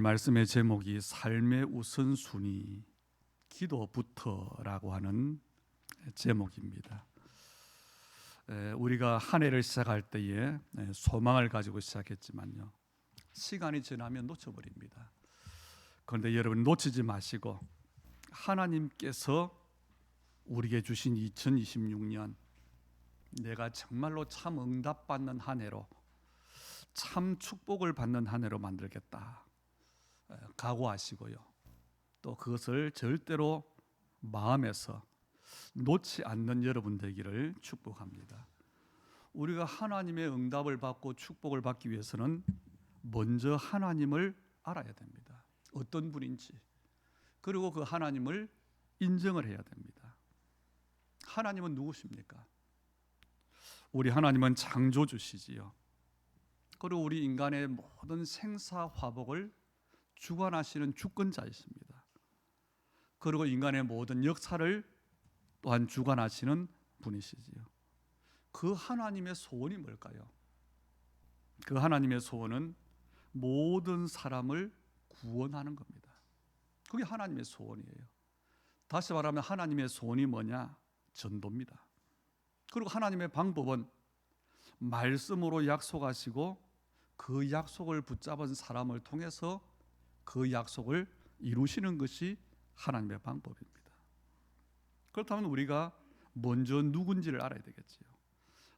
말씀의 제목이 삶의 우선순위 기도부터라고 하는 제목입니다. 우리가 한 해를 시작할 때에 소망을 가지고 시작했지만요, 시간이 지나면 놓쳐버립니다. 그런데 여러분, 놓치지 마시고 하나님께서 우리에게 주신 2026년 내가 정말로 참 응답받는 한 해로, 참 축복을 받는 한 해로 만들겠다 각오하시고요, 또 그것을 절대로 마음에서 놓지 않는 여러분 되기를 축복합니다. 우리가 하나님의 응답을 받고 축복을 받기 위해서는 먼저 하나님을 알아야 됩니다. 어떤 분인지, 그리고 그 하나님을 인정을 해야 됩니다. 하나님은 누구십니까? 우리 하나님은 창조주시지요. 그리고 우리 인간의 모든 생사화복을 주관하시는 주권자이십니다. 그리고 인간의 모든 역사를 또한 주관하시는 분이시지요. 그 하나님의 소원이 뭘까요? 그 하나님의 소원은 모든 사람을 구원하는 겁니다. 그게 하나님의 소원이에요. 다시 말하면 하나님의 소원이 뭐냐? 전도입니다. 그리고 하나님의 방법은 말씀으로 약속하시고 그 약속을 붙잡은 사람을 통해서 그 약속을 이루시는 것이 하나님의 방법입니다. 그렇다면 우리가 먼저 누군지를 알아야 되겠지요.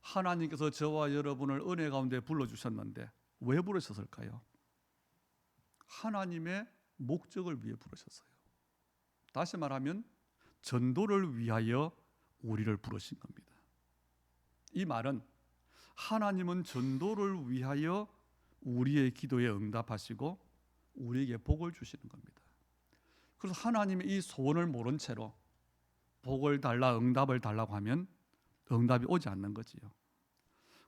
하나님께서 저와 여러분을 은혜 가운데 불러주셨는데 왜 부르셨을까요? 하나님의 목적을 위해 부르셨어요. 다시 말하면 전도를 위하여 우리를 부르신 겁니다. 이 말은 하나님은 전도를 위하여 우리의 기도에 응답하시고 우리에게 복을 주시는 겁니다. 그래서 하나님의 이 소원을 모른 채로 복을 달라, 응답을 달라고 하면 응답이 오지 않는 거지요.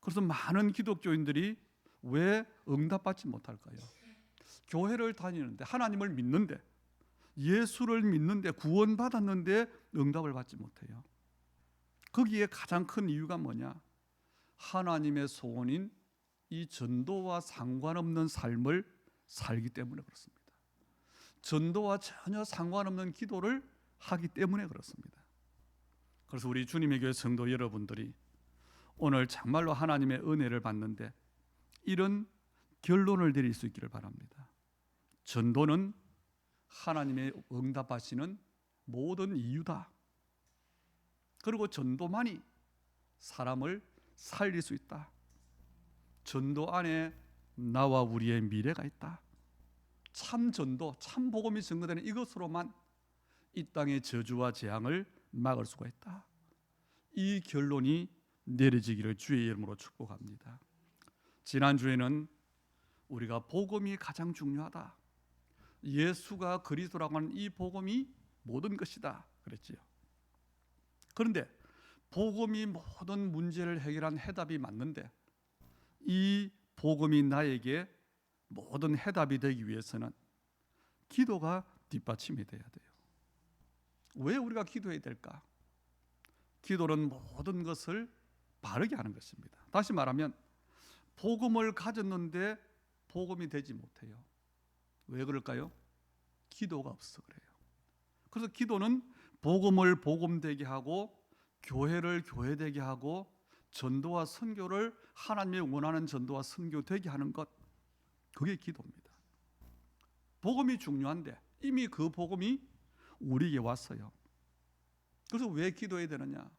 그래서 많은 기독교인들이 왜 응답받지 못할까요? 교회를 다니는데, 하나님을 믿는데, 예수를 믿는데, 구원받았는데 응답을 받지 못해요. 거기에 가장 큰 이유가 뭐냐? 하나님의 소원인 이 전도와 상관없는 삶을 살기 때문에 그렇습니다. 전도와 전혀 상관없는 기도를 하기 때문에 그렇습니다. 그래서 우리 주님의 교회 성도 여러분들이 오늘 정말로 하나님의 은혜를 받는데 이런 결론을 내릴 수 있기를 바랍니다. 전도는 하나님의 응답하시는 모든 이유다. 그리고 전도만이 사람을 살릴 수 있다. 전도 안에 나와 우리의 미래가 있다. 참 전도, 참 복음이 증거되는 이것으로만 이 땅의 저주와 재앙을 막을 수가 있다. 이 결론이 내려지기를 주의 이름으로 축복합니다. 지난주에는 우리가 복음이 가장 중요하다, 예수가 그리스도라고 하는 이 복음이 모든 것이다 그랬지요. 그런데 복음이 모든 문제를 해결한 해답이 맞는데 이 복음이 나에게 모든 해답이 되기 위해서는 기도가 뒷받침이 돼야 돼요. 왜 우리가 기도해야 될까? 기도는 모든 것을 바르게 하는 것입니다. 다시 말하면 복음을 가졌는데 복음이 되지 못해요. 왜 그럴까요? 기도가 없어 그래요. 그래서 기도는 복음을 복음되게 하고 교회를 교회되게 하고 전도와 선교를 하나님이 원하는 전도와 선교되게 하는 것, 그게 기도입니다. 복음이 중요한데 이미 그 복음이 우리에게 왔어요. 그래서 왜 기도해야 되느냐?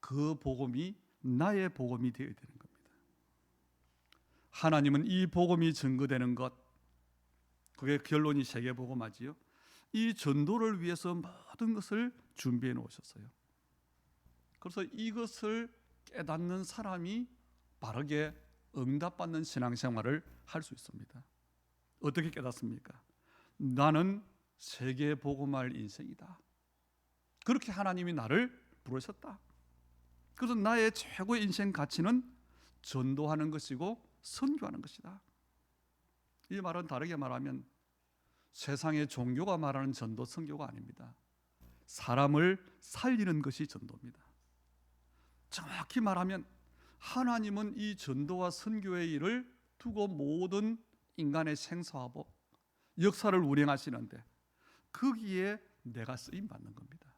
그 복음이 나의 복음이 되어야 되는 겁니다. 하나님은 이 복음이 증거되는 것, 그게 결론이 세계복음화지요. 이 전도를 위해서 모든 것을 준비해 놓으셨어요. 그래서 이것을 깨닫는 사람이 바르게 응답받는 신앙생활을 할 수 있습니다. 어떻게 깨닫습니까? 나는 세계 복음할 인생이다. 그렇게 하나님이 나를 부르셨다. 그래서 나의 최고의 인생 가치는 전도하는 것이고 선교하는 것이다. 이 말은 다르게 말하면 세상의 종교가 말하는 전도, 선교가 아닙니다. 사람을 살리는 것이 전도입니다. 정확히 말하면 하나님은 이 전도와 선교의 일을 두고 모든 인간의 생사화복, 역사를 운행하시는데 거기에 내가 쓰임 받는 겁니다.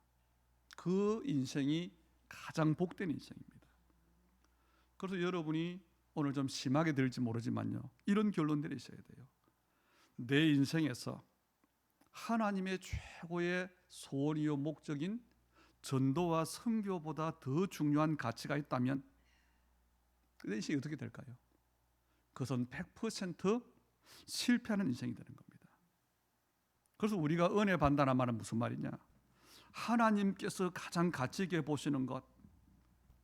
그 인생이 가장 복된 인생입니다. 그래서 여러분이 오늘 좀 심하게 들을지 모르지만요, 이런 결론 내리셔야 돼요. 내 인생에서 하나님의 최고의 소원이요 목적인 전도와 선교보다 더 중요한 가치가 있다면 그 인생이 어떻게 될까요? 그것은 100% 실패하는 인생이 되는 겁니다. 그래서 우리가 은혜 받는다는 말은 무슨 말이냐? 하나님께서 가장 가치 있게 보시는 것,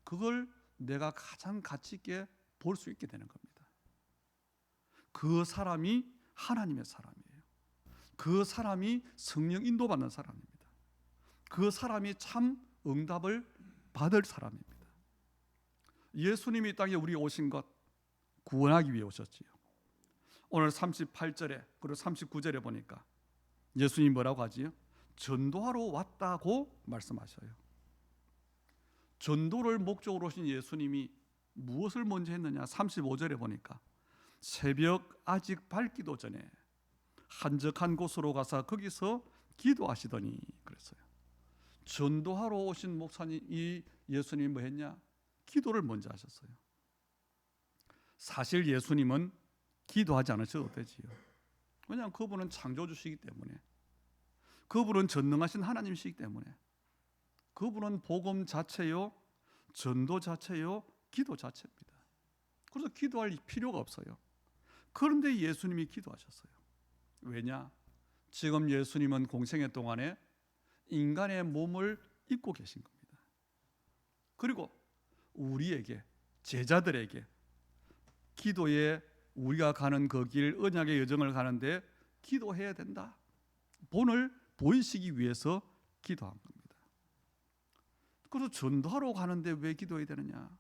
그걸 내가 가장 가치 있게 볼 수 있게 되는 겁니다. 그 사람이 하나님의 사람이에요. 그 사람이 성령 인도받는 사람입니다. 그 사람이 참 응답을 받을 사람입니다. 예수님이 이 땅에 우리 오신 것 구원하기 위해 오셨지요. 오늘 38절에 그리고 39절에 보니까 예수님이 뭐라고 하지요? 전도하러 왔다고 말씀하셔요. 전도를 목적으로 오신 예수님이 무엇을 먼저 했느냐? 35절에 보니까 새벽 아직 밝기도 전에 한적한 곳으로 가서 거기서 기도하시더니 그랬어요. 전도하러 오신 목사님, 이 예수님이 뭐 했냐? 기도를 먼저 하셨어요. 사실 예수님은 기도하지 않으셔도 되지요. 왜냐하면 그분은 창조주시기 때문에, 그분은 전능하신 하나님이시기 때문에, 그분은 복음 자체요, 전도 자체요, 기도 자체입니다. 그래서 기도할 필요가 없어요. 그런데 예수님이 기도하셨어요. 왜냐? 지금 예수님은 공생애 동안에 인간의 몸을 입고 계신 겁니다. 그리고 우리에게, 제자들에게 기도에 우리가 가는 그 길, 언약의 여정을 가는데 기도해야 된다, 본을 보이시기 위해서 기도한 겁니다. 그래서 전도하러 가는데 왜 기도해야 되느냐?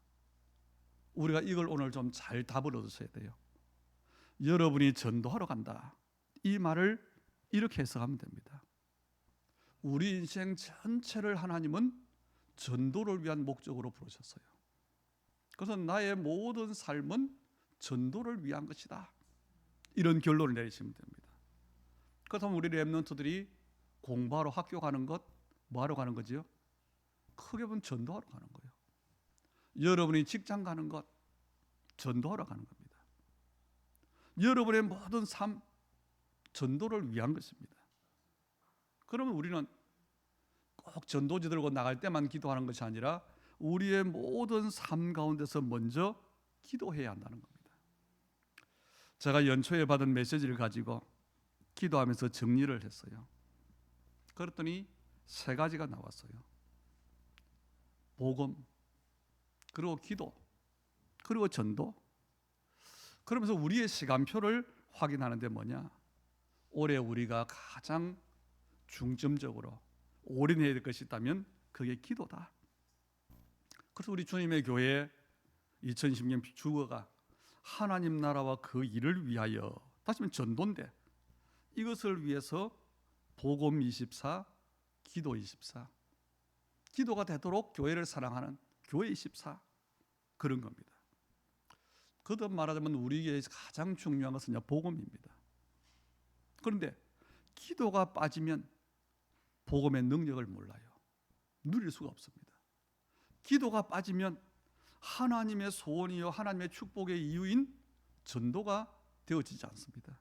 우리가 이걸 오늘 좀 잘 답을 얻으셔야 돼요. 여러분이 전도하러 간다, 이 말을 이렇게 해석하면 됩니다. 우리 인생 전체를 하나님은 전도를 위한 목적으로 부르셨어요. 그래서 나의 모든 삶은 전도를 위한 것이다, 이런 결론을 내리시면 됩니다. 그렇다면 우리 렘넌트들이 공부하러 학교 가는 것, 뭐하러 가는 거지요? 크게 보면 전도하러 가는 거예요. 여러분이 직장 가는 것, 전도하러 가는 겁니다. 여러분의 모든 삶, 전도를 위한 것입니다. 그러면 우리는 꼭 전도지 들고 나갈 때만 기도하는 것이 아니라 우리의 모든 삶 가운데서 먼저 기도해야 한다는 겁니다. 제가 연초에 받은 메시지를 가지고 기도하면서 정리를 했어요. 그랬더니 3가지가 나왔어요. 복음, 그리고 기도, 그리고 전도. 그러면서 우리의 시간표를 확인하는데 뭐냐? 올해 우리가 가장 중점적으로 올인해야 될 것이 있다면 그게 기도다. 그래서 우리 주님의 교회 2010년 주어가 하나님 나라와 그 일을 위하여, 다시 말하면 전도인데 이것을 위해서 복음 24, 기도 24, 기도가 되도록 교회를 사랑하는 교회 24, 그런 겁니다. 거듭 말하자면 우리에게 가장 중요한 것은 복음입니다. 그런데 기도가 빠지면 복음의 능력을 몰라요. 누릴 수가 없습니다. 기도가 빠지면 하나님의 소원이요 하나님의 축복의 이유인 전도가 되어지지 않습니다.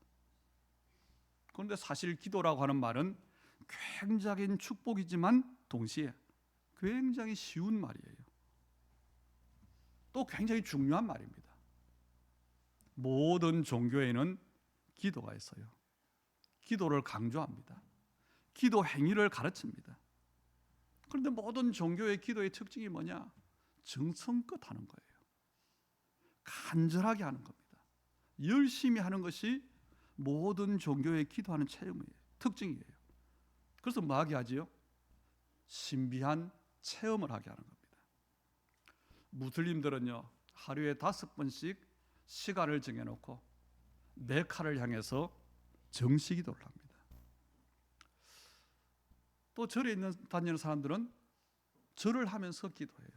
그런데 사실 기도라고 하는 말은 굉장히 축복이지만 동시에 굉장히 쉬운 말이에요. 또 굉장히 중요한 말입니다. 모든 종교에는 기도가 있어요. 기도를 강조합니다. 기도 행위를 가르칩니다. 그런데 모든 종교의 기도의 특징이 뭐냐? 정성껏 하는 거예요. 간절하게 하는 겁니다. 열심히 하는 것이 모든 종교의 기도하는 체험이에요. 특징이에요. 그래서 뭐 하게 하지요? 신비한 체험을 하게 하는 겁니다. 무슬림들은요, 하루에 5번씩 시간을 정해놓고 메카를 향해서 정시 기도를 합니다. 또 절에 다니는 사람들은 절을 하면서 기도해요.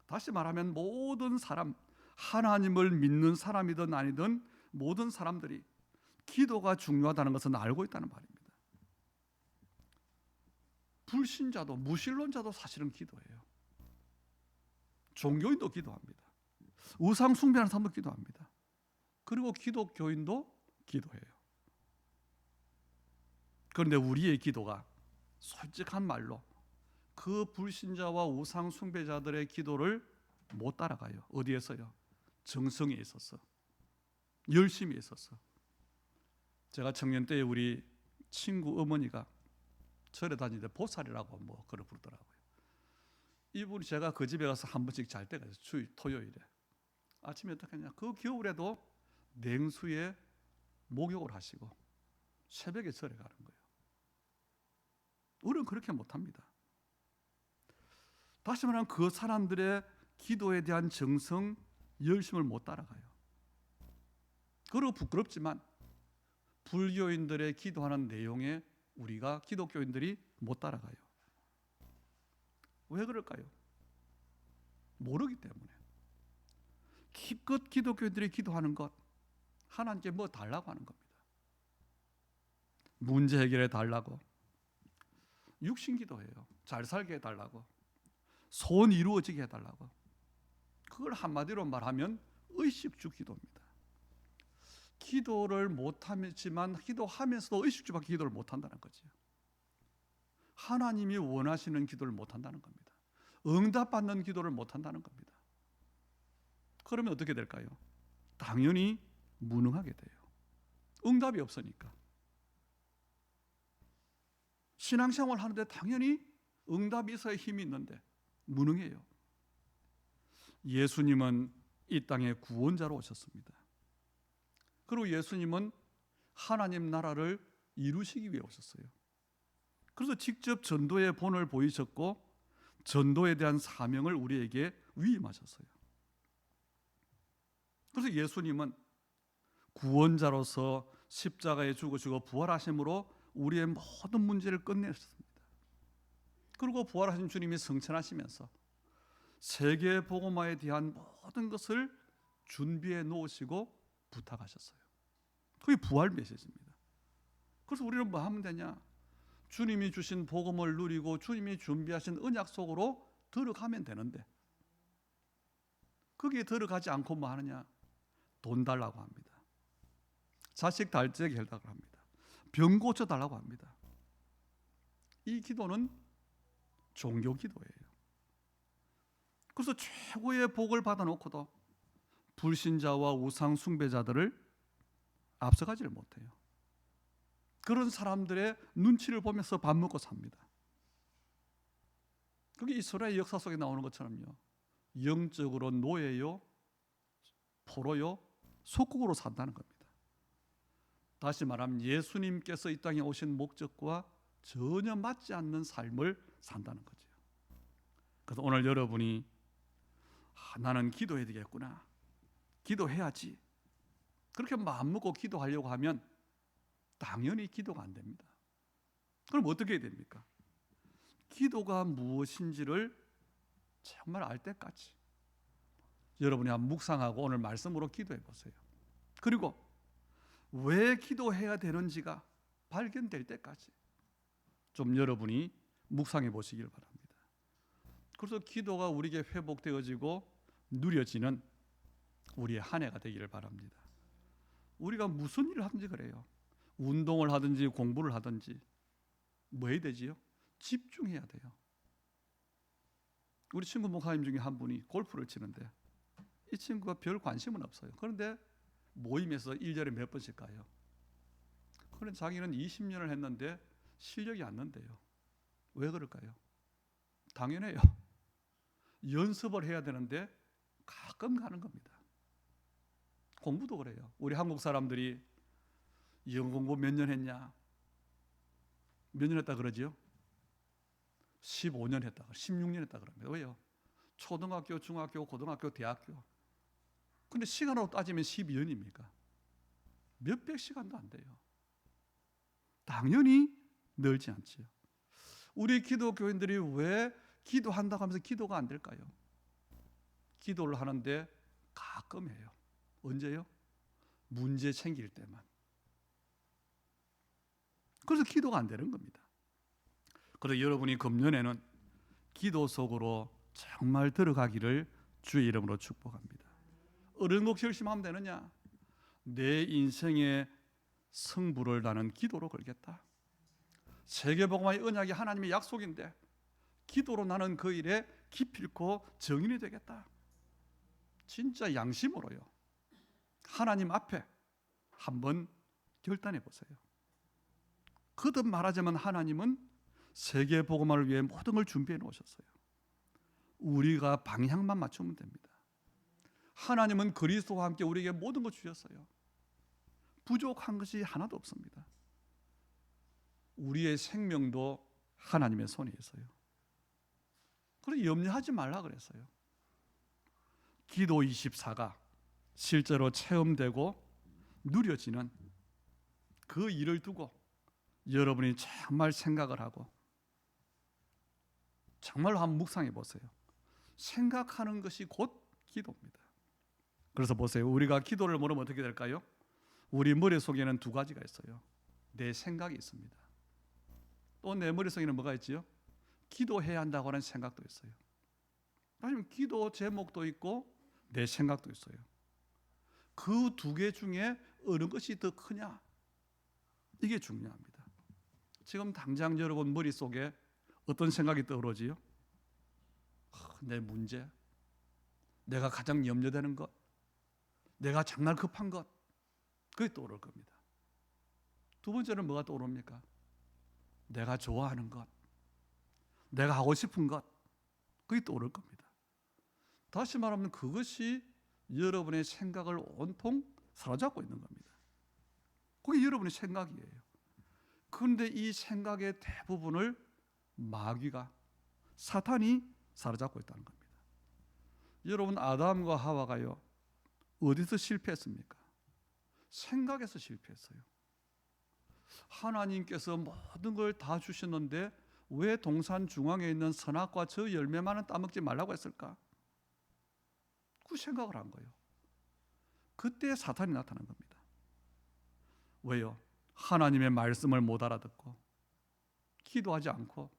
다시 말하면 모든 사람, 하나님을 믿는 사람이든 아니든 모든 사람들이 기도가 중요하다는 것은 알고 있다는 말입니다. 불신자도 무신론자도 사실은 기도해요. 종교인도 기도합니다. 우상 숭배하는 사람도 기도합니다. 그리고 기독교인도 기도해요. 그런데 우리의 기도가 솔직한 말로 그 불신자와 우상 숭배자들의 기도를 못 따라가요. 어디에서요? 정성에 있어서, 열심히 있어서. 제가 청년 때에 우리 친구 어머니가 절에 다닐 때 보살이라고 뭐 그걸 부르더라고요. 이분이 제가 그 집에 가서 한 번씩 잘 때가 있어요. 주일 토요일에. 아침에 어떻게 하냐? 그 겨울에도 냉수에 목욕을 하시고 새벽에 절에 가는 거예요. 우리는 그렇게 못합니다. 다시 말하면 그 사람들의 기도에 대한 정성, 열심을 못 따라가요. 그리고 부끄럽지만 불교인들의 기도하는 내용에 우리가 기독교인들이 못 따라가요. 왜 그럴까요? 모르기 때문에. 기껏 기독교인들이 기도하는 것, 하나님께 뭐 달라고 하는 겁니다. 문제 해결해 달라고, 육신 기도해요. 잘 살게 해달라고, 소원 이루어지게 해달라고. 그걸 한마디로 말하면 의식주 기도입니다. 기도를 못하지만 기도하면서도 의식주밖에 기도를 못한다는 거죠. 하나님이 원하시는 기도를 못한다는 겁니다. 응답받는 기도를 못한다는 겁니다. 그러면 어떻게 될까요? 당연히 무능하게 돼요. 응답이 없으니까. 신앙생활 하는데 당연히 응답이 있어야 힘이 있는데 무능해요. 예수님은 이 땅에 구원자로 오셨습니다. 그리고 예수님은 하나님 나라를 이루시기 위해 오셨어요. 그래서 직접 전도의 본을 보이셨고 전도에 대한 사명을 우리에게 위임하셨어요. 그래서 예수님은 구원자로서 십자가에 죽으시고 부활하심으로 우리의 모든 문제를 끝내셨습니다. 그리고 부활하신 주님이 성천하시면서 세계 복음화에 대한 모든 것을 준비해 놓으시고 부탁하셨어요. 그게 부활 메시지입니다. 그래서 우리는 뭐 하면 되냐? 주님이 주신 복음을 누리고 주님이 준비하신 언약 속으로 들어가면 되는데 거기에 들어가지 않고 뭐 하느냐? 돈 달라고 합니다. 자식 달재기 해달라고 합니다. 병 고쳐달라고 합니다. 이 기도는 종교 기도예요. 그래서 최고의 복을 받아놓고도 불신자와 우상 숭배자들을 앞서가지를 못해요. 그런 사람들의 눈치를 보면서 밥 먹고 삽니다. 그게 이스라엘 역사 속에 나오는 것처럼요. 영적으로 노예요, 포로요, 속국으로 산다는 겁니다. 다시 말하면 예수님께서 이 땅에 오신 목적과 전혀 맞지 않는 삶을 산다는 거죠. 그래서 오늘 여러분이 나는 기도해야 되겠구나, 기도해야지, 그렇게 마음먹고 기도하려고 하면 당연히 기도가 안 됩니다. 그럼 어떻게 해야 됩니까? 기도가 무엇인지를 정말 알 때까지 여러분이 한번 묵상하고 오늘 말씀으로 기도해 보세요. 그리고 왜 기도해야 되는지가 발견될 때까지 좀 여러분이 묵상해 보시길 바랍니다. 그래서 기도가 우리에게 회복되어지고 누려지는 우리의 한 해가 되기를 바랍니다. 우리가 무슨 일을 하든지 그래요. 운동을 하든지 공부를 하든지 뭐 해야 되지요? 집중해야 돼요. 우리 친구 목사님 중에 한 분이 골프를 치는데 이 친구가 별 관심은 없어요. 그런데 모임에서 1년에 몇 번씩 가요. 그런데 자기는 20년을 했는데 실력이 안 는대요. 왜 그럴까요? 당연해요. 연습을 해야 되는데 가끔 가는 겁니다. 공부도 그래요. 우리 한국 사람들이 영어 공부 몇 년 했냐? 몇 년 했다 그러지요? 15년 했다, 16년 했다 그럽니다. 왜요? 초등학교, 중학교, 고등학교, 대학교. 근데 시간으로 따지면 12년입니까? 몇백 시간도 안 돼요. 당연히 늘지 않지요. 우리 기독교인들이 왜 기도한다고 하면서 기도가 안 될까요? 기도를 하는데 가끔 해요. 언제요? 문제 챙길 때만. 그래서 기도가 안 되는 겁니다. 그래서 여러분이 금년에는 기도 속으로 정말 들어가기를 주의 이름으로 축복합니다. 어느 것 결심하면 되느냐? 내 인생의 승부를 나는 기도로 걸겠다. 세계복음화의 언약이 하나님의 약속인데 기도로 나는 그 일에 기필코 정인이 되겠다. 진짜 양심으로요. 하나님 앞에 한번 결단해 보세요. 거듭 말하자면 하나님은 세계복음화를 위해 모든 걸 준비해 놓으셨어요. 우리가 방향만 맞추면 됩니다. 하나님은 그리스도와 함께 우리에게 모든 걸 주셨어요. 부족한 것이 하나도 없습니다. 우리의 생명도 하나님의 손에 있어요. 그래서 염려하지 말라 그랬어요. 기도 24가 실제로 체험되고 누려지는 그 일을 두고 여러분이 정말 생각을 하고 정말로 한번 묵상해 보세요. 생각하는 것이 곧 기도입니다. 그래서 보세요. 우리가 기도를 모르면 어떻게 될까요? 우리 머릿속에는 두 가지가 있어요. 내 생각이 있습니다. 또 내 머릿속에는 뭐가 있지요? 기도해야 한다고 하는 생각도 있어요. 아니면 기도 제목도 있고 내 생각도 있어요. 그 두 개 중에 어느 것이 더 크냐? 이게 중요합니다. 지금 당장 여러분 머릿속에 어떤 생각이 떠오르지요? 내 문제, 내가 가장 염려되는 것, 내가 정말 급한 것, 그게 떠오를 겁니다. 두 번째는 뭐가 떠오릅니까? 내가 좋아하는 것, 내가 하고 싶은 것, 그게 떠오를 겁니다. 다시 말하면 그것이 여러분의 생각을 온통 사로잡고 있는 겁니다. 그게 여러분의 생각이에요. 그런데 이 생각의 대부분을 마귀가, 사탄이 사로잡고 있다는 겁니다. 여러분, 아담과 하와가요, 어디서 실패했습니까? 생각에서 실패했어요. 하나님께서 모든 걸 다 주셨는데 왜 동산 중앙에 있는 선악과 저 열매만은 따먹지 말라고 했을까? 그 생각을 한 거예요. 그때 사탄이 나타난 겁니다. 왜요? 하나님의 말씀을 못 알아듣고 기도하지 않고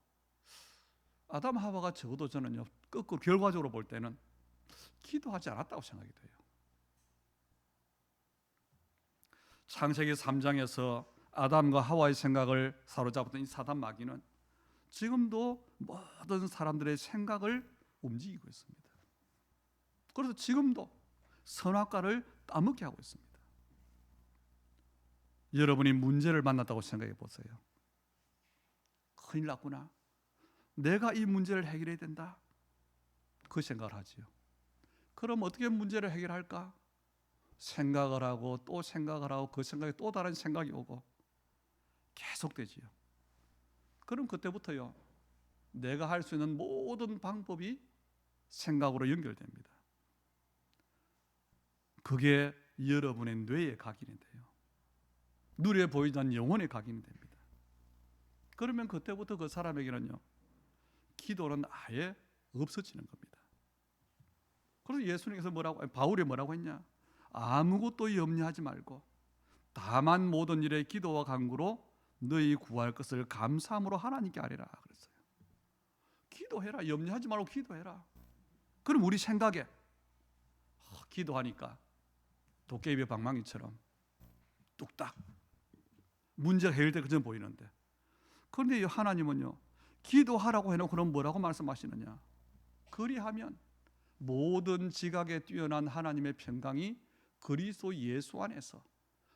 아담 하와가 적어도 저는요, 거꾸로 결과적으로 볼 때는 기도하지 않았다고 생각이 돼요. 창세기 3장에서 아담과 하와의 생각을 사로잡았던 이 사단 마귀는 지금도 모든 사람들의 생각을 움직이고 있습니다. 그래서 지금도 선악과를 따먹게 하고 있습니다. 여러분이 문제를 만났다고 생각해 보세요. 큰일 났구나. 내가 이 문제를 해결해야 된다. 그 생각을 하지요. 그럼 어떻게 문제를 해결할까? 생각을 하고 또 생각을 하고 그 생각에 또 다른 생각이 오고 계속되지요. 그럼 그때부터요, 내가 할 수 있는 모든 방법이 생각으로 연결됩니다. 그게 여러분의 뇌에 각인이 돼요. 눈에 보이지 않는 영혼에 각인이 됩니다. 그러면 그때부터 그 사람에게는요, 기도는 아예 없어지는 겁니다. 그래서 예수님께서 바울이 뭐라고 했냐? 아무것도 염려하지 말고 다만 모든 일에 기도와 간구로 너희 구할 것을 감사함으로 하나님께 아뢰라 그랬어요. 기도해라. 염려하지 말고 기도해라. 그럼 우리 생각에 기도하니까 도깨비 방망이처럼 뚝딱 문제가 해결될 것처럼 보이는데, 그런데 하나님은요, 기도하라고 해놓고 그럼 뭐라고 말씀하시느냐? 그리하면 모든 지각에 뛰어난 하나님의 평강이 그리스도 예수 안에서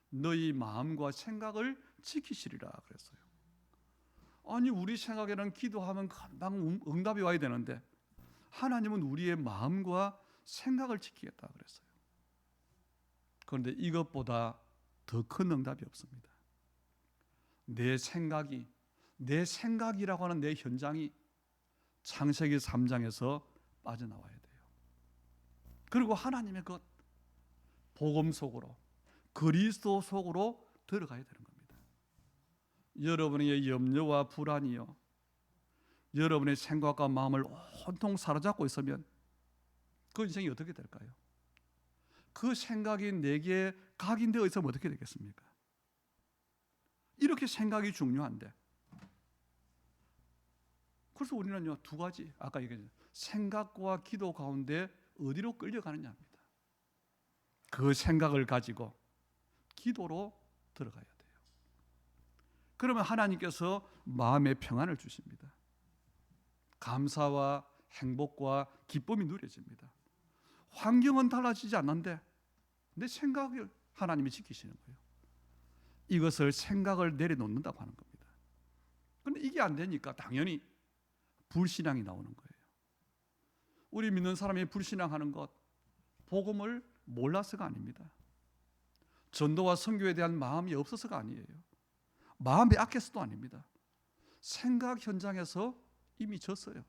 너희 마음과 생각을 지키시리라 그랬어요. 아니, 우리 생각에는 기도하면 금방 응답이 와야 되는데 하나님은 우리의 마음과 생각을 지키겠다 그랬어요. 그런데 이것보다 더 큰 응답이 없습니다. 내 생각이라고 하는 내 현장이 창세기 3장에서 빠져나와야 돼요. 그리고 하나님의 것, 복음 속으로, 그리스도 속으로 들어가야 되는 겁니다. 여러분의 염려와 불안이요, 여러분의 생각과 마음을 온통 사로잡고 있으면 그 인생이 어떻게 될까요? 그 생각이 내게 각인되어 있으면 어떻게 되겠습니까? 이렇게 생각이 중요한데, 그래서 우리는요 두 가지, 아까 얘기했죠. 생각과 기도 가운데 어디로 끌려가느냐 합니다. 그 생각을 가지고 기도로 들어가야 돼요. 그러면 하나님께서 마음의 평안을 주십니다. 감사와 행복과 기쁨이 누려집니다. 환경은 달라지지 않는데 내 생각을 하나님이 지키시는 거예요. 이것을 생각을 내려놓는다고 하는 겁니다. 그런데 이게 안 되니까 당연히 불신앙이 나오는 거예요. 우리 믿는 사람이 불신앙하는 것, 복음을 몰라서가 아닙니다. 전도와 선교에 대한 마음이 없어서가 아니에요. 마음이 약해서도 아닙니다. 생각 현장에서 이미 졌어요.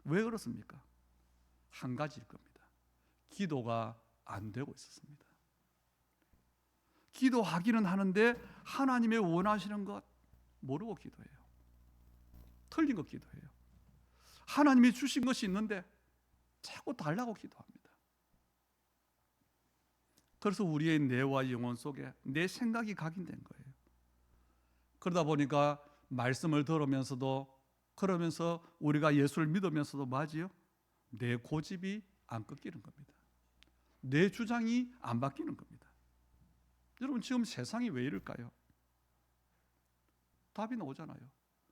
왜 그렇습니까? 한 가지일 겁니다. 기도가 안 되고 있었습니다. 기도하기는 하는데 하나님의 원하시는 것 모르고 기도해요. 틀린 것 기도해요. 하나님이 주신 것이 있는데 자꾸 달라고 기도합니다. 그래서 우리의 뇌와 영혼 속에 내 생각이 각인된 거예요. 그러다 보니까 말씀을 들으면서도, 그러면서 우리가 예수를 믿으면서도 맞지요? 내 고집이 안 꺾이는 겁니다. 내 주장이 안 바뀌는 겁니다. 여러분, 지금 세상이 왜 이럴까요? 답이 나오잖아요.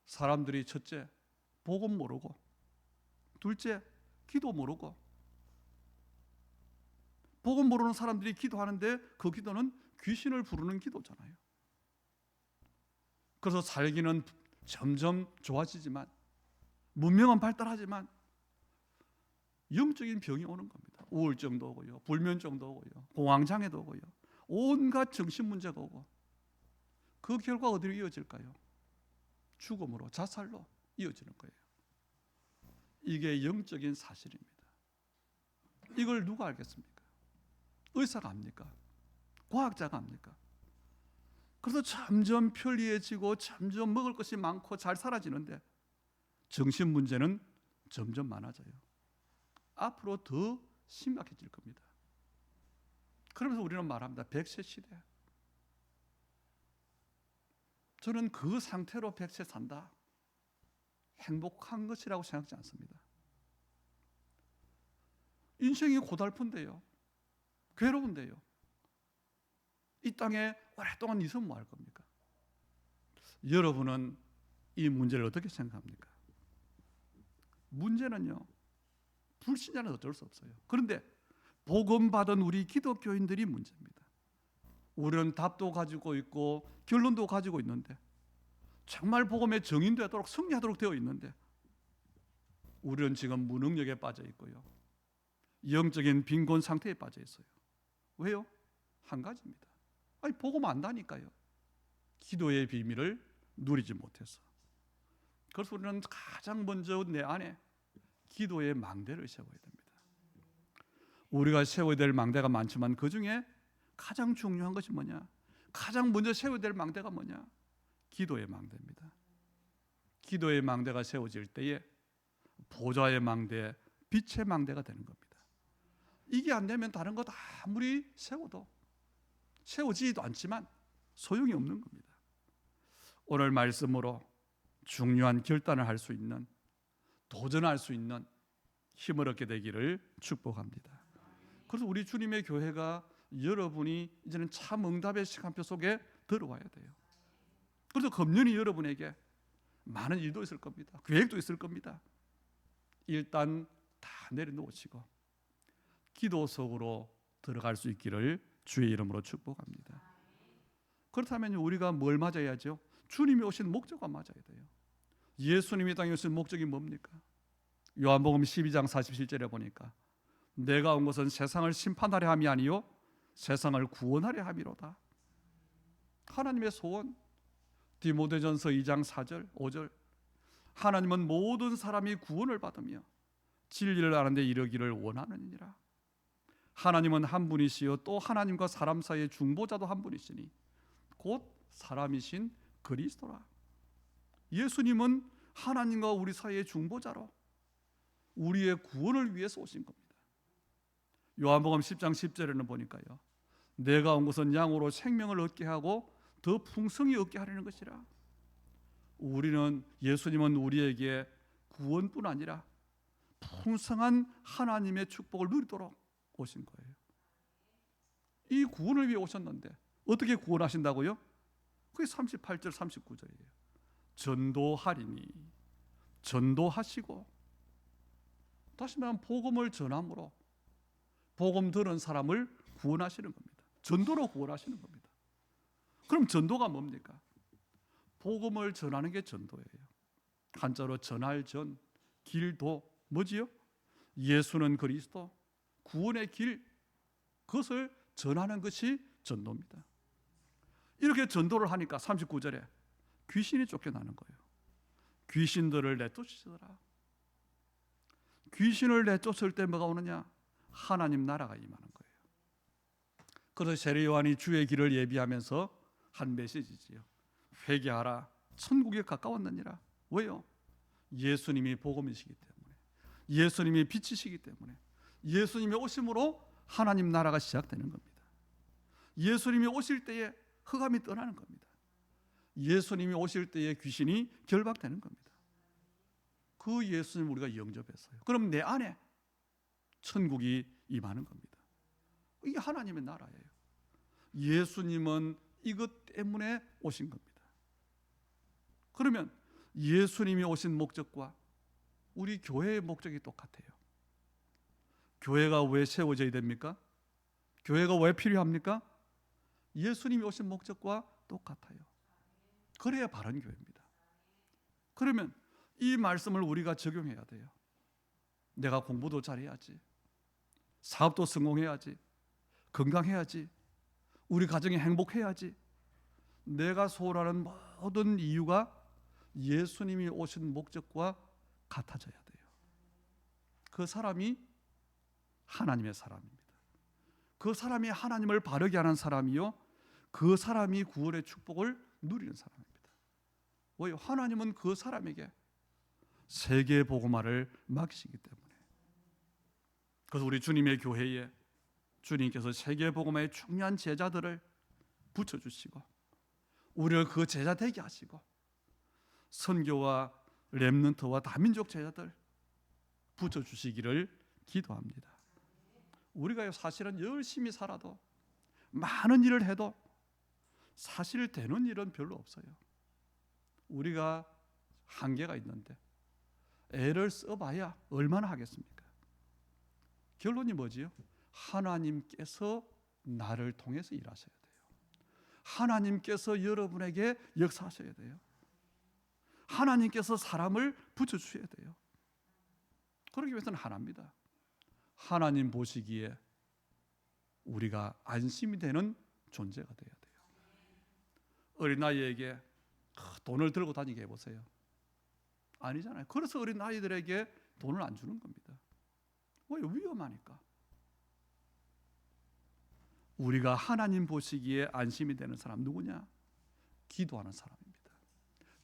사람들이 첫째, 복음 모르고, 둘째, 기도 모르고. 복음 모르는 사람들이 기도하는데 그 기도는 귀신을 부르는 기도잖아요. 그래서 살기는 점점 좋아지지만, 문명은 발달하지만 영적인 병이 오는 겁니다. 우울증도 오고요, 불면증도 오고요, 공황장애도 오고요, 온갖 정신 문제가 오고, 그 결과 어디로 이어질까요? 죽음으로, 자살로 이어지는 거예요. 이게 영적인 사실입니다. 이걸 누가 알겠습니까? 의사가 압니까? 과학자가 압니까? 그래서 점점 편리해지고 점점 먹을 것이 많고 잘 살아지는데 정신 문제는 점점 많아져요. 앞으로 더 심각해질 겁니다. 그러면서 우리는 말합니다. 100세 시대. 저는 그 상태로 100세 산다, 행복한 것이라고 생각하지 않습니다. 인생이 고달픈데요, 괴로운데요, 이 땅에 오랫동안 있으면 뭐 할 겁니까? 여러분은 이 문제를 어떻게 생각합니까? 문제는요, 불신자는 어쩔 수 없어요. 그런데 복음 받은 우리 기독교인들이 문제입니다. 우리는 답도 가지고 있고 결론도 가지고 있는데, 정말 복음의 정인되도록 승리하도록 되어 있는데, 우리는 지금 무능력에 빠져 있고요, 영적인 빈곤 상태에 빠져 있어요. 왜요? 한 가지입니다. 아니, 복음 안다니까요. 기도의 비밀을 누리지 못해서. 그래서 우리는 가장 먼저 내 안에 기도의 망대를 세워야 됩니다. 우리가 세워야 될 망대가 많지만 그 중에 가장 중요한 것이 뭐냐? 가장 먼저 세워야 될 망대가 뭐냐? 기도의 망대입니다. 기도의 망대가 세워질 때에 보좌의 망대, 빛의 망대가 되는 겁니다. 이게 안 되면 다른 것 아무리 세워도, 세워지지도 않지만 소용이 없는 겁니다. 오늘 말씀으로 중요한 결단을 할 수 있는, 도전할 수 있는 힘을 얻게 되기를 축복합니다. 그래서 우리 주님의 교회가, 여러분이 이제는 참 응답의 시간표 속에 들어와야 돼요. 그래서 금년이 여러분에게 많은 일도 있을 겁니다. 계획도 있을 겁니다. 일단 다 내려놓으시고 기도 속으로 들어갈 수 있기를 주의 이름으로 축복합니다. 그렇다면 우리가 뭘 맞아야죠? 주님이 오신 목적과 맞아야 돼요. 예수님이 땅에 오신 목적이 뭡니까? 요한복음 12장 47절에 보니까 내가 온 것은 세상을 심판하려 함이 아니요 세상을 구원하려 함이로다. 하나님의 소원, 디모데전서 2장 4절 5절, 하나님은 모든 사람이 구원을 받으며 진리를 아는 데 이르기를 원하느니라. 하나님은 한 분이시요 또 하나님과 사람 사이의 중보자도 한 분이시니 곧 사람이신 그리스도라. 예수님은 하나님과 우리 사이의 중보자로 우리의 구원을 위해서 오신 겁니다. 요한복음 10장 10절에는 보니까요, 내가 온 것은 양으로 생명을 얻게 하고 더 풍성히 얻게 하려는 것이라. 예수님은 우리에게 구원뿐 아니라 풍성한 하나님의 축복을 누리도록 오신 거예요. 이 구원을 위해 오셨는데 어떻게 구원하신다고요? 그게 38절 39절이에요. 전도하리니, 전도하시고, 다시 말하면 복음을 전함으로 복음 들은 사람을 구원하시는 겁니다. 전도로 구원하시는 겁니다. 그럼 전도가 뭡니까? 복음을 전하는 게 전도예요. 한자로 전할 전, 길도 뭐지요? 예수는 그리스도, 구원의 길, 그것을 전하는 것이 전도입니다. 이렇게 전도를 하니까 39절에 귀신이 쫓겨나는 거예요. 귀신들을 내쫓으시더라. 귀신을 내쫓을 때 뭐가 오느냐? 하나님 나라가 임하는 거예요. 그래서 세례 요한이 주의 길을 예비하면서 한 메시지지요. 회개하라, 천국에 가까웠느니라. 왜요? 예수님이 복음이시기 때문에, 예수님이 빛이시기 때문에, 예수님이 오심으로 하나님 나라가 시작되는 겁니다. 예수님이 오실 때에 흑암이 떠나는 겁니다. 예수님이 오실 때에 귀신이 결박되는 겁니다. 그 예수님 우리가 영접했어요. 그럼 내 안에 천국이 임하는 겁니다. 이게 하나님의 나라예요. 예수님은 이것 때문에 오신 겁니다. 그러면 예수님이 오신 목적과 우리 교회의 목적이 똑같아요. 교회가 왜 세워져야 됩니까? 교회가 왜 필요합니까? 예수님이 오신 목적과 똑같아요. 그래야 바른 교회입니다. 그러면 이 말씀을 우리가 적용해야 돼요. 내가 공부도 잘해야지, 사업도 성공해야지, 건강해야지, 우리 가정이 행복해야지. 내가 소홀하는 모든 이유가 예수님이 오신 목적과 같아져야 돼요. 그 사람이 하나님의 사람입니다. 그 사람이 하나님을 바르게 하는 사람이요, 그 사람이 구원의 축복을 누리는 사람입니다. 왜요? 하나님은 그 사람에게 세계 복음화를 맡기시기 때문에. 그래서 우리 주님의 교회에 주님께서 세계 복음화의 중요한 제자들을 붙여주시고 우리를 그 제자 되게 하시고, 선교와 렘넌트와 다민족 제자들 붙여주시기를 기도합니다. 우리가 사실은 열심히 살아도, 많은 일을 해도 사실 되는 일은 별로 없어요. 우리가 한계가 있는데 애를 써봐야 얼마나 하겠습니까? 결론이 뭐지요? 하나님께서 나를 통해서 일하셔야 돼요. 하나님께서 여러분에게 역사하셔야 돼요. 하나님께서 사람을 붙여주셔야 돼요. 그러기 위해서는 하나입니다. 하나님 보시기에 우리가 안심이 되는 존재가 돼야 돼요. 어린아이에게 돈을 들고 다니게 해보세요. 아니잖아요. 그래서 어린아이들에게 돈을 안 주는 겁니다. 왜? 위험하니까. 우리가 하나님 보시기에 안심이 되는 사람 누구냐? 기도하는 사람입니다.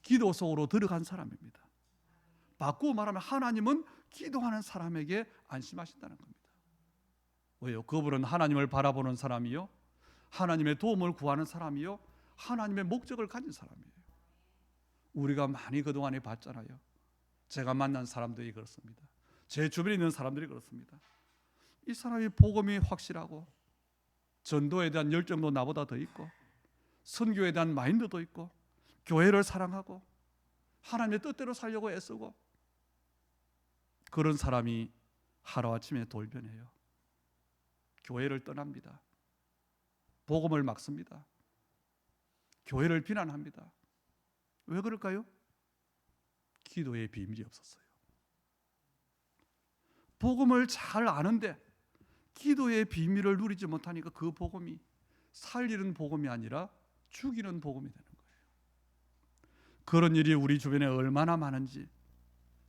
기도 속으로 들어간 사람입니다. 바꾸어 말하면 하나님은 기도하는 사람에게 안심하신다는 겁니다. 왜요? 그분은 하나님을 바라보는 사람이요, 하나님의 도움을 구하는 사람이요, 하나님의 목적을 가진 사람이에요. 우리가 많이 그동안에 봤잖아요. 제가 만난 사람들이 그렇습니다. 제 주변에 있는 사람들이 그렇습니다. 이 사람이 복음이 확실하고 전도에 대한 열정도 나보다 더 있고 선교에 대한 마인드도 있고 교회를 사랑하고 하나님의 뜻대로 살려고 애쓰고, 그런 사람이 하루아침에 돌변해요. 교회를 떠납니다. 복음을 막습니다. 교회를 비난합니다. 왜 그럴까요? 기도의 비밀이 없었어요. 복음을 잘 아는데 기도의 비밀을 누리지 못하니까 그 복음이 살리는 복음이 아니라 죽이는 복음이 되는 거예요. 그런 일이 우리 주변에 얼마나 많은지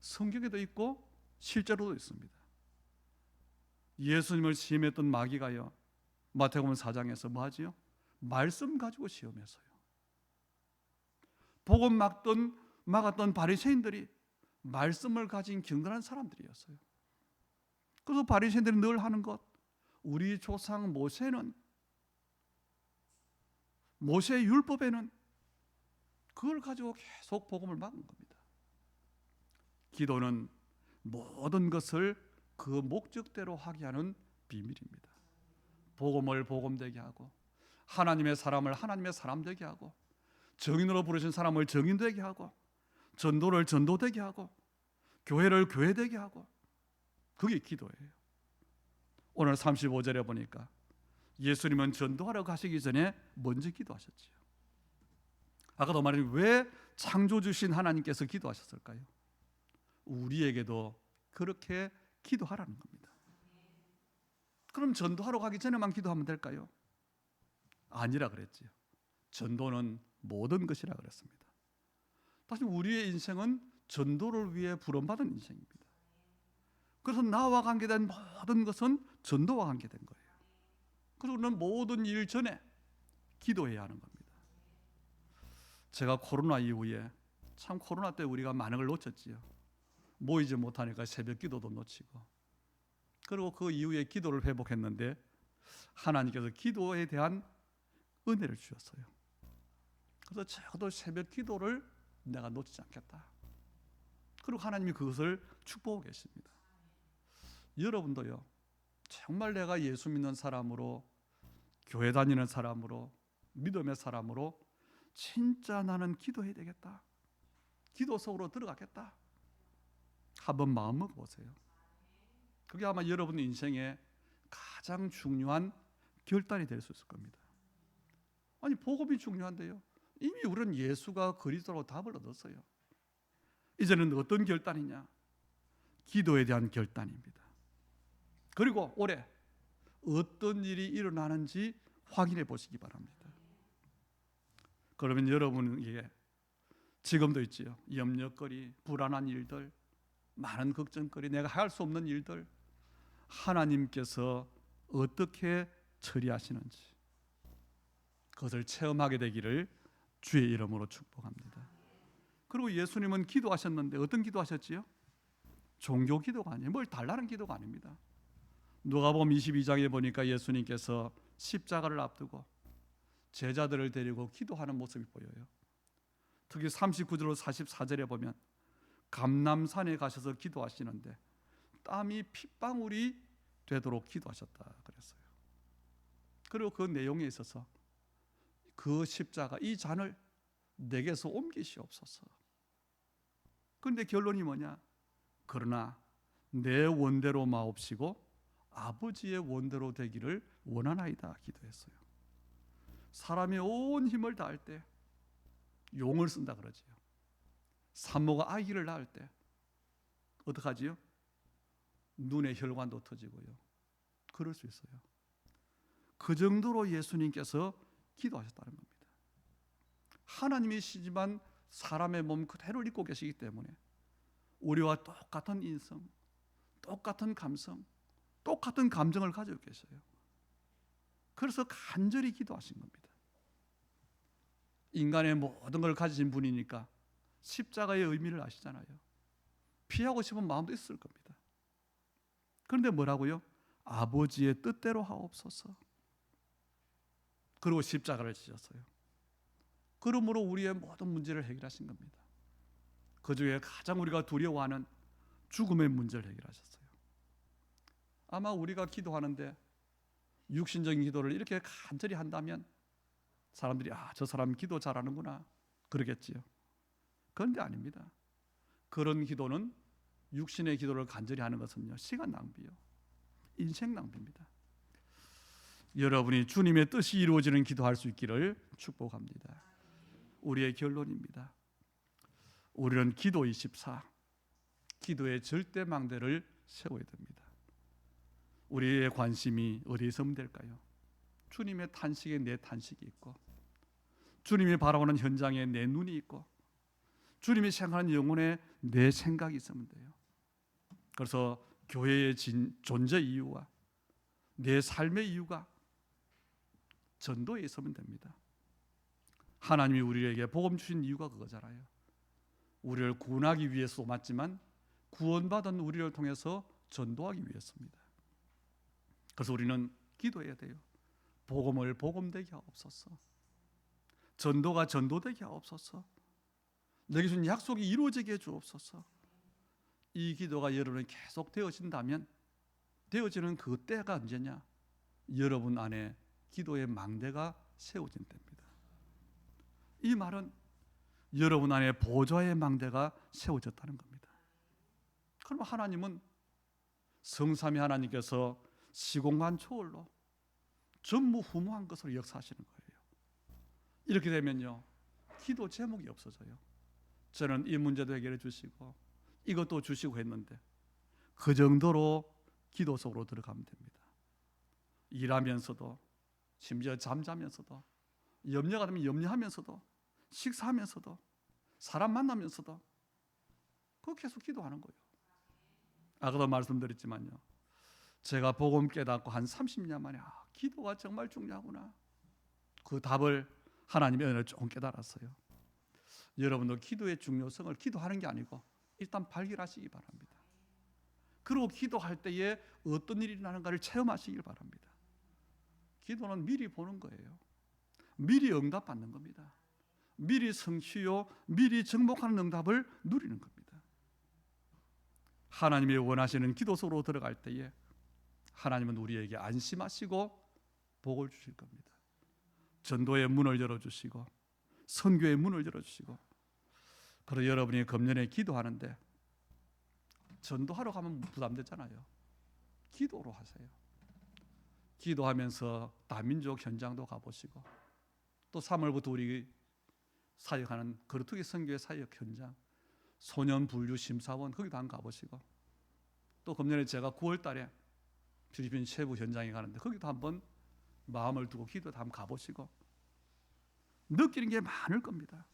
성경에도 있고 실제로도 있습니다. 예수님을 시험했던 마귀가요, 마태복음 4장에서 뭐 하지요? 말씀 가지고 시험했어요. 복음 막았던 바리새인들이 말씀을 가진 경건한 사람들이었어요. 그래서 바리새인들이 늘 하는 것, 우리 조상 모세는 모세의 율법에는 그걸 가지고 계속 복음을 막은 겁니다. 기도는 모든 것을 그 목적대로 하게 하는 비밀입니다. 복음을 복음되게 하고, 하나님의 사람을 하나님의 사람 되게 하고, 정인으로 부르신 사람을 정인 되게 하고, 전도를 전도 되게 하고, 교회를 교회 되게 하고, 그게 기도예요. 오늘 35절에 보니까 예수님은 전도하러 가시기 전에 먼저 기도하셨지요. 아까도 말했지만 왜 창조주신 하나님께서 기도하셨을까요? 우리에게도 그렇게 기도하라는 겁니다. 그럼 전도하러 가기 전에만 기도하면 될까요? 아니라 그랬지요. 전도는 모든 것이라 그랬습니다. 다시 우리의 인생은 전도를 위해 부름받은 인생입니다. 그래서 나와 관계된 모든 것은 전도와 관계된 거예요. 그래서 우리는 모든 일 전에 기도해야 하는 겁니다. 제가 코로나 이후에 참 코로나 때 우리가 많은 걸 놓쳤지요. 모이지 못하니까 새벽 기도도 놓치고, 그리고 그 이후에 기도를 회복했는데 하나님께서 기도에 대한 은혜를 주셨어요. 그래서 저도 새벽 기도를 내가 놓치지 않겠다. 그리고 하나님이 그것을 축복하고 계십니다. 여러분도요, 정말 내가 예수 믿는 사람으로, 교회 다니는 사람으로, 믿음의 사람으로 진짜 나는 기도해야 되겠다, 기도 속으로 들어가겠다, 한번 마음 먹어보세요. 그게 아마 여러분 인생의 가장 중요한 결단이 될 수 있을 겁니다. 아니, 복음이 중요한데요, 이미 우리는 예수가 그리스도로 답을 얻었어요. 이제는 어떤 결단이냐? 기도에 대한 결단입니다. 그리고 올해 어떤 일이 일어나는지 확인해 보시기 바랍니다. 그러면 여러분에게 지금도 있지요, 염려거리, 불안한 일들, 많은 걱정거리, 내가 할 수 없는 일들, 하나님께서 어떻게 처리하시는지 그것을 체험하게 되기를 주의 이름으로 축복합니다. 그리고 예수님은 기도하셨는데 어떤 기도하셨지요? 종교 기도가 아니에요. 뭘 달라는 기도가 아닙니다. 누가복음 22장에 보니까 예수님께서 십자가를 앞두고 제자들을 데리고 기도하는 모습이 보여요. 특히 39절로 44절에 보면 감람산에 가셔서 기도하시는데 땀이 핏방울이 되도록 기도하셨다 그랬어요. 그리고 그 내용에 있어서 그 십자가, 이 잔을 내게서 옮기시옵소서. 그런데 결론이 뭐냐? 그러나 내 원대로 마옵시고 아버지의 원대로 되기를 원하나이다 기도했어요. 사람이 온 힘을 다할 때 용을 쓴다 그러지요. 산모가 아기를 낳을 때 어떡하지요? 눈의 혈관도 터지고요. 그럴 수 있어요. 그 정도로 예수님께서 기도하셨다는 겁니다. 하나님이시지만 사람의 몸 그대로 입고 계시기 때문에 우리와 똑같은 인성, 똑같은 감성, 똑같은 감정을 가지고 계셔요. 그래서 간절히 기도하신 겁니다. 인간의 모든 걸 가지신 분이니까 십자가의 의미를 아시잖아요. 피하고 싶은 마음도 있을 겁니다. 그런데 뭐라고요? 아버지의 뜻대로 하옵소서. 그리고 십자가를 지셨어요. 그러므로 우리의 모든 문제를 해결하신 겁니다. 그 중에 가장 우리가 두려워하는 죽음의 문제를 해결하셨어요. 아마 우리가 기도하는데 육신적인 기도를 이렇게 간절히 한다면 사람들이 저 사람 기도 잘하는구나 그러겠지요. 그런데 아닙니다. 그런 기도는, 육신의 기도를 간절히 하는 것은요, 시간 낭비요, 인생 낭비입니다. 여러분이 주님의 뜻이 이루어지는 기도할 수 있기를 축복합니다. 우리의 결론입니다. 우리는 기도 24, 기도의 절대망대를 세워야 됩니다. 우리의 관심이 어디에 서면 될까요? 주님의 탄식에 내 탄식이 있고, 주님이 바라보는 현장에 내 눈이 있고, 주님이 생각하는 영혼에 내 생각이 있으면 돼요. 그래서 교회의 존재 이유와 내 삶의 이유가 전도에 있으면 됩니다. 하나님이 우리에게 복음 주신 이유가 그거잖아요. 우리를 구원하기 위해서 맞지만 구원받은 우리를 통해서 전도하기 위해서입니다. 그래서 우리는 기도해야 돼요. 복음을 복음되게 하옵소서. 전도가 전도되게 하옵소서. 내게 주신 약속이 이루어지게 해주옵소서. 이 기도가 여러분이 계속 되어진다면, 되어지는 그 때가 언제냐? 여러분 안에 기도의 망대가 세워진 때입니다. 이 말은 여러분 안에 보좌의 망대가 세워졌다는 겁니다. 그럼 하나님은 성삼위 하나님께서 시공간 초월로 전무후무한 것으로 역사하시는 거예요. 이렇게 되면요, 기도 제목이 없어져요. 저는 이 문제도 해결해 주시고 이것도 주시고 했는데, 그 정도로 기도 속으로 들어가면 됩니다. 일하면서도, 심지어 잠자면서도, 염려가 되면 염려하면서도, 식사하면서도, 사람 만나면서도 그거 계속 기도하는 거예요. 아까도 말씀드렸지만요, 제가 복음 깨닫고 한 30년 만에 기도가 정말 중요하구나, 그 답을 하나님의 은혜로 조금 깨달았어요. 여러분도 기도의 중요성을 기도하는 게 아니고 일단 발견하시기 바랍니다. 그리고 기도할 때에 어떤 일이 일어나는가를 체험하시길 바랍니다. 기도는 미리 보는 거예요. 미리 응답받는 겁니다. 미리 성취요, 미리 정복하는 응답을 누리는 겁니다. 하나님이 원하시는 기도 속으로 들어갈 때에 하나님은 우리에게 안심하시고 복을 주실 겁니다. 전도의 문을 열어주시고 선교의 문을 열어주시고. 그래서 여러분이 금년에 기도하는데, 전도하러 가면 부담되잖아요. 기도로 하세요. 기도하면서 다민족 현장도 가보시고, 또 3월부터 우리 사역하는 거르투기 선교의 사역 현장, 소년 분류 심사원 거기도 한번 가보시고, 또 금년에 제가 9월 달에 필리핀 세부 현장에 가는데 거기도 한번 마음을 두고 기도도 한번 가보시고, 느끼는 게 많을 겁니다.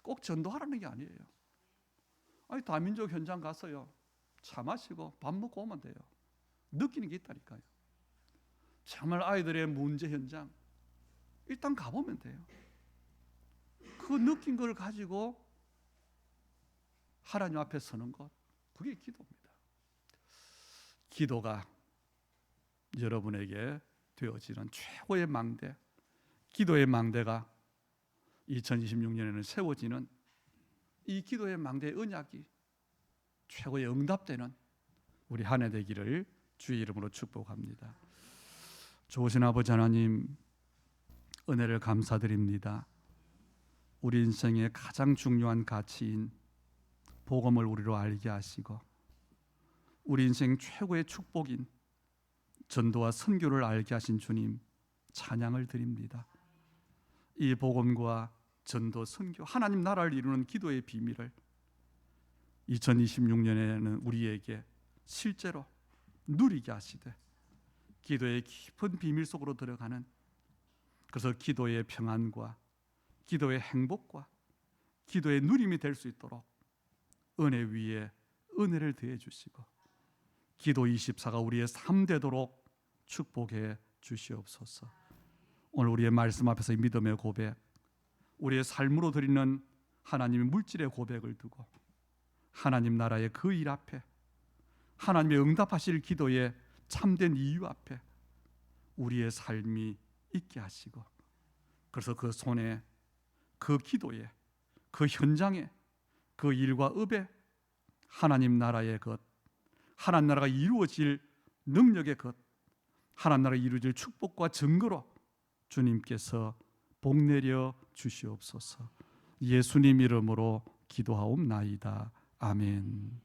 꼭 전도하라는 게 아니에요. 아니, 다민족 현장 가서요, 차 마시고 밥 먹고 오면 돼요. 느끼는 게 있다니까요. 정말 아이들의 문제 현장 일단 가보면 돼요. 그 느낀 걸 가지고 하나님 앞에 서는 것, 그게 기도입니다. 기도가 여러분에게 되어지는 최고의 망대, 기도의 망대가 2026년에는 세워지는, 이 기도의 망대의 언약이 최고의 응답되는 우리 한 해 되기를 주의 이름으로 축복합니다. 좋으신 아버지 하나님, 은혜를 감사드립니다. 우리 인생의 가장 중요한 가치인 복음을 우리로 알게 하시고, 우리 인생 최고의 축복인 전도와 선교를 알게 하신 주님, 찬양을 드립니다. 이 복음과 전도, 선교, 하나님 나라를 이루는 기도의 비밀을 2026년에는 우리에게 실제로 누리게 하시되, 기도의 깊은 비밀 속으로 들어가는, 그래서 기도의 평안과 기도의 행복과 기도의 누림이 될 수 있도록 은혜 위에 은혜를 더해 주시고, 기도 24가 우리의 삶 되도록 축복해 주시옵소서. 오늘 우리의 말씀 앞에서 믿음의 고백, 우리의 삶으로 드리는 하나님의 물질의 고백을 두고 하나님 나라의 그 일 앞에, 하나님의 응답하실 기도의 참된 이유 앞에 우리의 삶이 있게 하시고, 그래서 그 손에, 그 기도에, 그 현장에, 그 일과 업에 하나님 나라의 것, 하나님 나라가 이루어질 능력의 것, 하나님 나라가 이루어질 축복과 증거로 주님께서 복 내려 주시옵소서. 예수님 이름으로 기도하옵나이다. 아멘.